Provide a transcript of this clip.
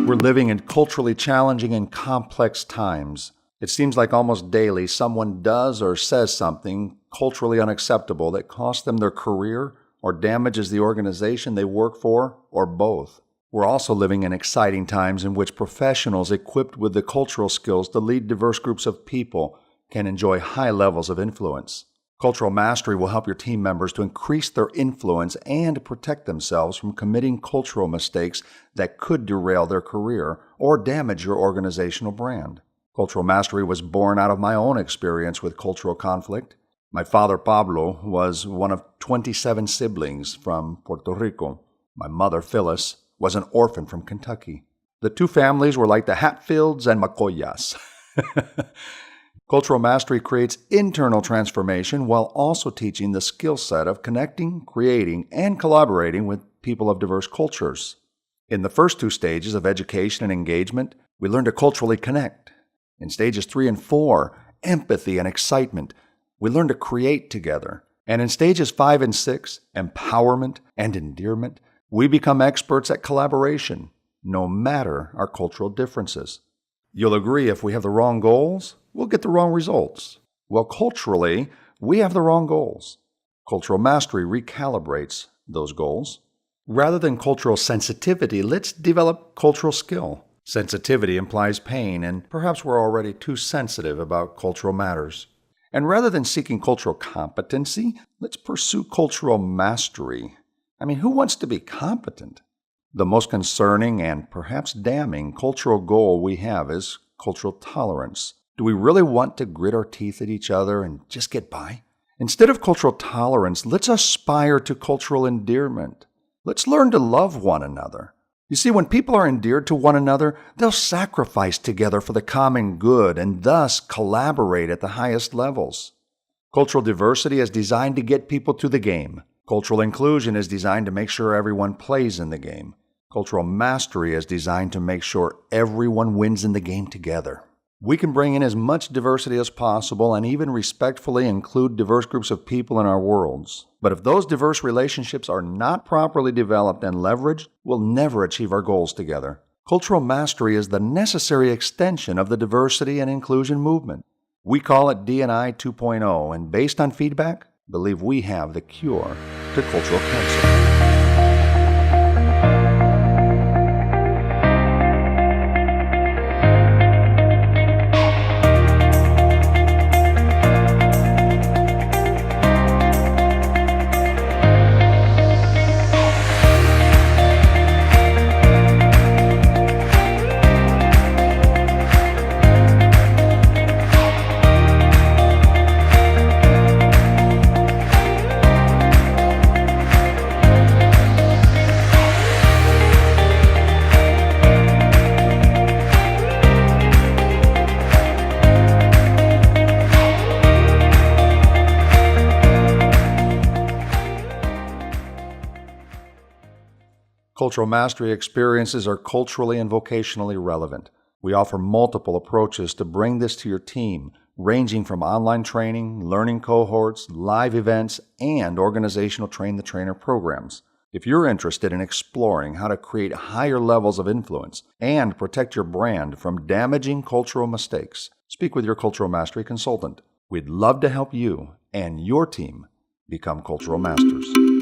We're living in culturally challenging and complex times. It seems like almost daily someone does or says something culturally unacceptable that costs them their career or damages the organization they work for, or both. We're also living in exciting times in which professionals equipped with the cultural skills to lead diverse groups of people can enjoy high levels of influence. Cultural mastery will help your team members to increase their influence and protect themselves from committing cultural mistakes that could derail their career or damage your organizational brand. Cultural mastery was born out of my own experience with cultural conflict. My father, Pablo, was one of 27 siblings from Puerto Rico. My mother, Phyllis, was an orphan from Kentucky. The two families were like the Hatfields and McCoyas. Cultural mastery creates internal transformation while also teaching the skill set of connecting, creating, and collaborating with people of diverse cultures. In the first two stages of education and engagement, we learn to culturally connect. In stages 3 and 4, empathy and excitement, we learn to create together. And in stages 5 and 6, empowerment and endearment, we become experts at collaboration, no matter our cultural differences. You'll agree if we have the wrong goals, we'll get the wrong results. Well, culturally, we have the wrong goals. Cultural mastery recalibrates those goals. Rather than cultural sensitivity, let's develop cultural skill. Sensitivity implies pain, and perhaps we're already too sensitive about cultural matters. And rather than seeking cultural competency, let's pursue cultural mastery. I mean, who wants to be competent? The most concerning and perhaps damning cultural goal we have is cultural tolerance. Do we really want to grit our teeth at each other and just get by? Instead of cultural tolerance, let's aspire to cultural endearment. Let's learn to love one another. You see, when people are endeared to one another, they'll sacrifice together for the common good and thus collaborate at the highest levels. Cultural diversity is designed to get people to the game. Cultural inclusion is designed to make sure everyone plays in the game. Cultural mastery is designed to make sure everyone wins in the game together. We can bring in as much diversity as possible and even respectfully include diverse groups of people in our worlds. But if those diverse relationships are not properly developed and leveraged, we'll never achieve our goals together. Cultural mastery is the necessary extension of the diversity and inclusion movement. We call it D&I 2.0, and based on feedback, believe we have the cure to cultural cancer. Cultural mastery experiences are culturally and vocationally relevant. We offer multiple approaches to bring this to your team, ranging from online training, learning cohorts, live events, and organizational train-the-trainer programs. If you're interested in exploring how to create higher levels of influence and protect your brand from damaging cultural mistakes, speak with your cultural mastery consultant. We'd love to help you and your team become cultural masters.